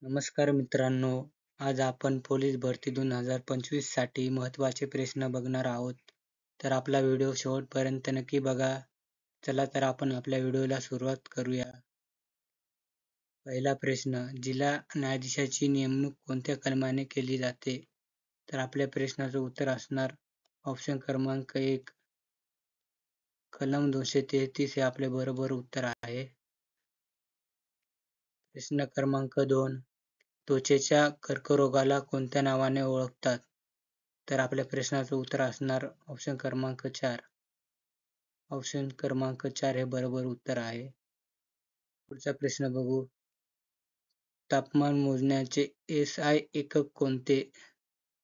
नमस्कार मित्रांनो, आज आपण पोलीस भरती 2025 साठी महत्त्वाचे प्रश्न बघणार आहोत. तर आपला व्हिडिओ शेवटपर्यंत नक्की बघा. चला तर आपण आपल्या व्हिडिओला सुरुवात करूया. पहिला प्रश्न, जिल्हा न्यायाधीशाची नेमणूक कोणत्या कलमाने केली जाते? तर आपल्या प्रश्नाचं उत्तर असणार ऑप्शन क्रमांक 1, कलम 233 हे आपले बरोबर उत्तर आहे. प्रश्न क्रमांक 2, त्वचेच्या कर्करोगाला कोणत्या नावाने ओळखतात? तर आपल्या प्रश्नाचं उत्तर असणार ऑप्शन क्रमांक 4. ऑप्शन क्रमांक 4 हे बरोबर उत्तर आहे. पुढचा प्रश्न बघू. तापमान मोजण्याचे SI एकक कोणते?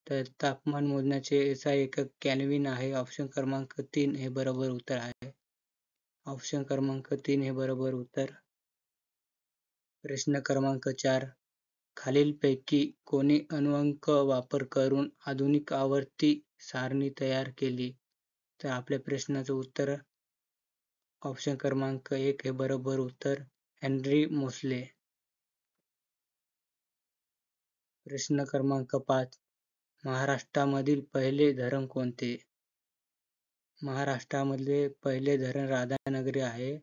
तर तापमान मोजण्याचे SI एकक केल्व्हिन आहे. ऑप्शन क्रमांक 3 हे बरोबर उत्तर आहे. ऑप्शन क्रमांक 3 हे बरोबर उत्तर. प्रश्न क्रमांक 4, खालीलपैकी कोणी अणुअंक वापर करून आधुनिक आवर्ती सारणी तयार केली? तर आपल्या प्रश्नाचं उत्तर ऑप्शन क्रमांक 1 हे बरोबर उत्तर, हेनरी मोसले. प्रश्न क्रमांक 5, महाराष्ट्रामधील पहिले धरण कोणते? महाराष्ट्रामधले पहिले धरण राधानगरी आहे.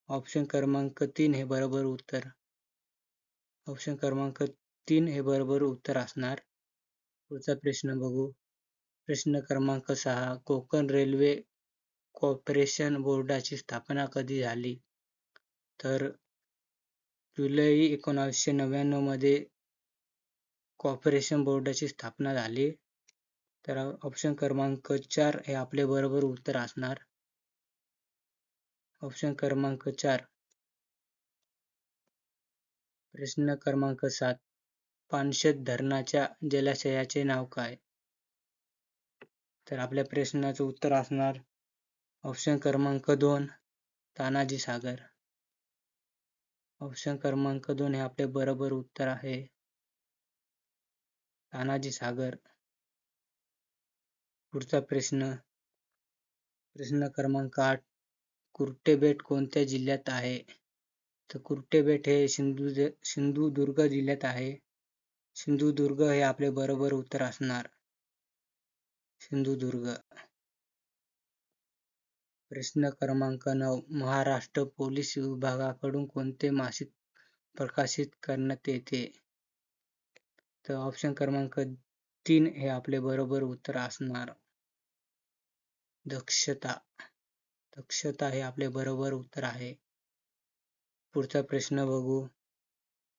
ऑप्शन क्रमांक 3 हे बरोबर उत्तर. ऑप्शन क्रमांक 3 हे बरोबर उत्तर असणार. पुढचा प्रश्न बघू. प्रश्न क्रमांक 6, कोकण रेल्वे कॉर्पोरेशन बोर्डाची स्थापना कधी झाली? तर जुलै 1999 मध्ये कॉर्पोरेशन बोर्डाची स्थापना झाली. तर ऑप्शन क्रमांक 4 हे आपले बरोबर उत्तर असणार. ऑप्शन क्रमांक 4. प्रश्न क्रमांक 7, पानशेत धरणाच्या जलाशयाचे नाव काय? तर आपल्या प्रश्नाचं उत्तर असणार ऑप्शन क्रमांक 2, तानाजी सागर. ऑप्शन क्रमांक 2 हे आपले बरोबर उत्तर आहे, तानाजी सागर. पुढचा प्रश्न क्रमांक 8, कुर्टे बेट कोणत्या जिल्ह्यात आहे? तर कुर्टे बेट हे सिंधुदुर्ग जिल्ह्यात आहे. सिंधुदुर्ग हे आपले बरोबर उत्तर असणार, सिंधुदुर्ग. प्रश्न क्रमांक 9, महाराष्ट्र पोलीस विभागाकडून कोणते मासिक प्रकाशित करण्यात येते? तर ऑप्शन क्रमांक 3 हे आपले बरोबर उत्तर असणार, दक्षता. दक्षता हे आपले बरोबर उत्तर आहे. पुढचा प्रश्न बघू.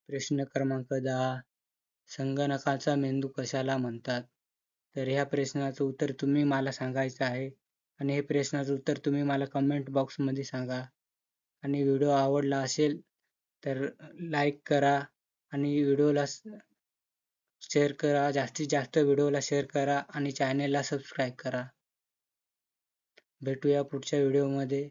प्रश्न क्रमांक 10, संगणकाचा मेंदू कशाला म्हणतात? तर ह्या प्रश्नाचं उत्तर तुम्ही मला सांगायचं आहे आणि हे प्रश्नाचं उत्तर तुम्ही मला कमेंट बॉक्समध्ये सांगा. आणि व्हिडिओ आवडला असेल तर लाईक करा आणि व्हिडिओला शेअर करा. जास्तीत जास्त व्हिडिओला शेअर करा आणि चॅनेलला सबस्क्राईब करा. भेटूया पुढच्या व्हिडिओमध्ये.